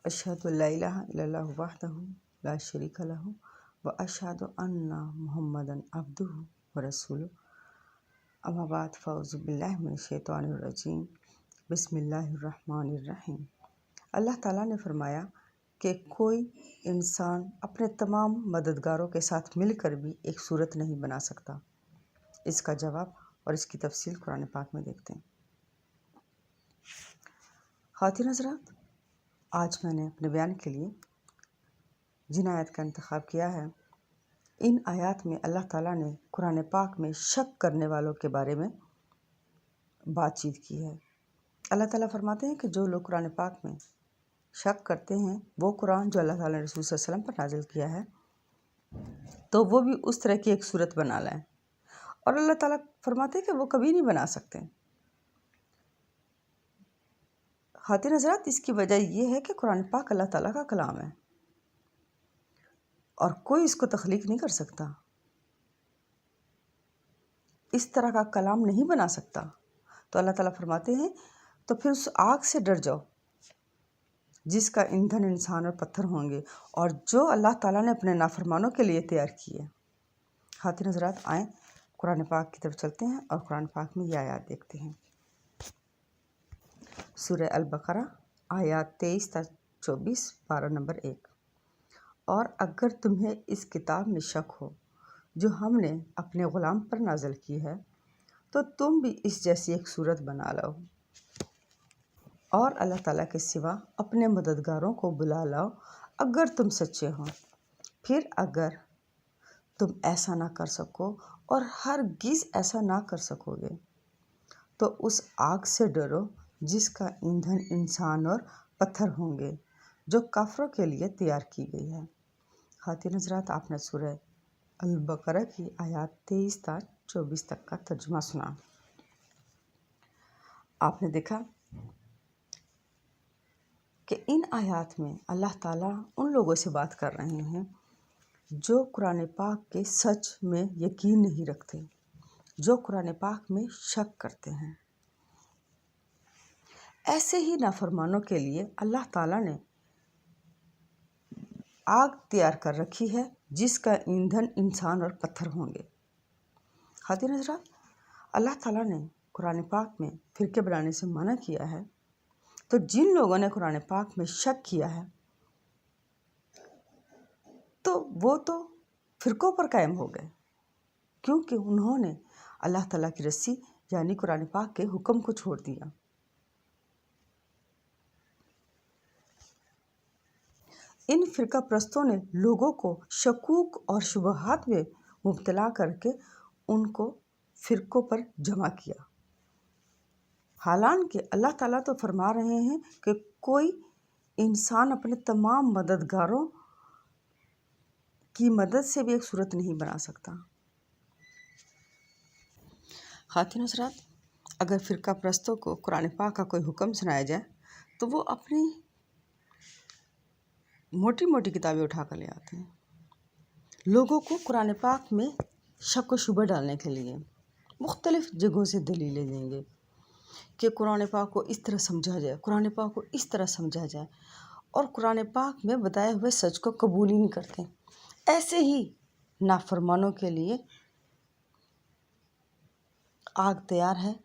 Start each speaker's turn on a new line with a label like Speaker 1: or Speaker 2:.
Speaker 1: अशहदु अल्ला इलाहा इल्लल्लाहु वहदहु ला शरीका लहु व अशहदु अन्ना मुहम्मदन अब्दुहु व रसूलुहु। अम्मा बाद फ़अऊज़ु बिल्लाहि मिनश शैतानिर रजीम। बिस्मिल्लाहिर रहमानिर रहीम। अल्लाह ताला ने फरमाया कि कोई इंसान अपने तमाम मददगारों के साथ मिलकर भी एक सूरत नहीं बना सकता। इसका जवाब और इसकी तफसील कुरान पाक में देखते हैं। खवातीन-ओ-हज़रात, आज मैंने अपने बयान के लिए जिन आयत का इंतखाब किया है, इन आयात में अल्लाह ताला ने कुरान पाक में शक करने वालों के बारे में बातचीत की है। अल्लाह ताला फरमाते हैं कि जो लोग कुरान पाक में शक करते हैं, वो कुरान जो अल्लाह ताला ने रसूल सल्लल्लाहु अलैहि वसल्लम पर नाजिल किया है, तो वो भी उस तरह की एक सूरत बना लाएं। और अल्लाह ताला फरमाते हैं कि वो कभी नहीं बना सकते। खवातीन-ओ-हज़रात, इसकी वजह ये है कि कुरान पाक अल्लाह ताला का कलाम है और कोई इसको तख्लीक नहीं कर सकता, इस तरह का कलाम नहीं बना सकता। तो अल्लाह ताला फरमाते हैं तो फिर उस आग से डर जाओ जिसका ईंधन इंसान और पत्थर होंगे और जो अल्लाह ताला ने अपने नाफरमानों के लिए तैयार की है। खवातीन-ओ-हज़रात, आएँ कुरान पाक की तरफ चलते हैं और कुरान पाक में ये आयत देखते हैं। सूरह अल-बकरा आयात 23-24 पारा नंबर 1। और अगर तुम्हें इस किताब में शक हो जो हमने अपने ग़ुलाम पर नाज़िल की है, तो तुम भी इस जैसी एक सूरत बना लो और अल्लाह ताला के सिवा अपने मददगारों को बुला लाओ अगर तुम सच्चे हो। फिर अगर तुम ऐसा ना कर सको और हरगिज़ ऐसा ना कर सकोगे, तो उस आग से डरो जिसका ईंधन इंसान और पत्थर होंगे, जो काफिरों के लिए तैयार की गई है। खवातीन-ओ-हज़रात, आपने सूरह अल-बकरा की आयात 23-24 तक का तर्जुमा सुना। आपने देखा कि इन आयात में अल्लाह ताला उन लोगों से बात कर रहे हैं जो कुरान पाक के सच में यकीन नहीं रखते, जो कुरान पाक में शक करते हैं। ऐसे ही नाफरमानों के लिए अल्लाह ताला ने आग तैयार कर रखी है जिसका ईंधन इंसान और पत्थर होंगे। खवातीन-ओ-हज़रात, अल्लाह ताला ने कुरान पाक में फिरके बनाने से मना किया है, तो जिन लोगों ने कुरान पाक में शक किया है तो वो तो फिरकों पर कायम हो गए, क्योंकि उन्होंने अल्लाह ताला की रस्सी यानी कुरान पाक के हुक्म को छोड़ दिया। इन फिरका प्रस्तों ने लोगों को शकूक और शुबहात में मुब्तला करके उनको फिरकों पर जमा किया। हालांकि अल्लाह ताला तो फरमा रहे हैं कि कोई इंसान अपने तमाम मददगारों की मदद से भी एक सूरत नहीं बना सकता। खवातीन-ओ-हज़रात, अगर फिरका प्रस्तों को कुरान पाक का कोई हुक्म सुनाया जाए तो वो अपनी मोटी मोटी किताबें उठा कर ले आते हैं, लोगों को कुरान पाक में शक व शुबह डालने के लिए मोखtalif जगहों से दलीलें देंगे कि कुरान पाक को इस तरह समझा जाए, कुरान पाक को इस तरह समझा जाए, और कुरान पाक में बताए हुए सच को कबूल ही नहीं करते। ऐसे ही नाफरमानों के लिए आग तैयार है